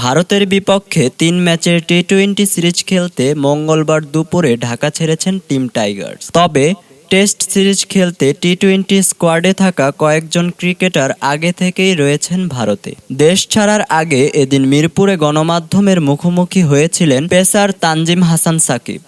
ভারতের বিপক্ষে ৩ ম্যাচের টি-২০ সিরিজ খেলতে মঙ্গলবার দুপুরে ঢাকা ছেড়েছেন টিম টাইগার্স। তবে টেস্ট সিরিজ খেলতে টি-২০ স্কোয়াডে থাকা কয়েকজন ক্রিকেটার আগে থেকেই রয়েছেন ভারতে। দেশ ছাড়ার আগে এদিন মিরপুরে গণমাধ্যমের মুখোমুখি হয়েছিলেন পেসার তানজিম হাসান সাকিব।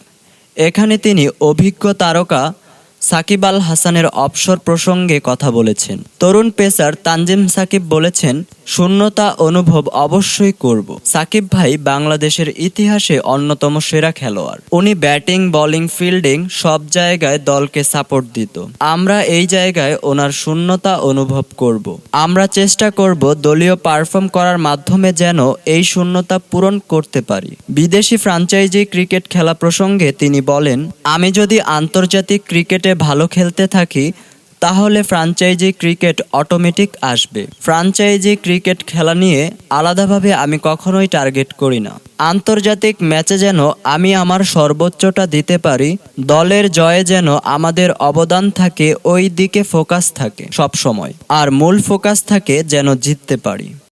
এখানে তিনি অভিজ্ঞ তারকা সাকিব আল হাসানের অবসর প্রসঙ্গে কথা বলেছেন। তরুণ পেসার তানজিম সাকিব বলেছেন, শূন্যতা অনুভব অবশ্যই করব। সাকিব ভাই বাংলাদেশের ইতিহাসে অন্যতম সেরা খেলোয়াড়। উনি ব্যাটিং, বোলিং, ফিল্ডিং সব জায়গায় দলকে সাপোর্ট দিত। আমরা এই জায়গায় ওনার শূন্যতা অনুভব করব। আমরা চেষ্টা করব দলীয় পারফর্ম করার মাধ্যমে যেন এই শূন্যতা পূরণ করতে পারি। বিদেশি ফ্র্যাঞ্চাইজি ক্রিকেট খেলা প্রসঙ্গে তিনি বলেন, আমি যদি আন্তর্জাতিক ক্রিকেটে ভালো খেলতে থাকি তাহলে ফ্র্যাঞ্চাইজি ক্রিকেট অটোমেটিক আসবে। ফ্র্যাঞ্চাইজি ক্রিকেট খেলা নিয়ে আলাদাভাবে আমি কখনোই টার্গেট করি না। আন্তর্জাতিক ম্যাচে যেন আমি আমার সর্বোচ্চটা দিতে পারি, দলের জয়ে যেন আমাদের অবদান থাকে, ওই দিকে ফোকাস থাকে সব সময়, আর মূল ফোকাস থাকে যেন জিততে পারি।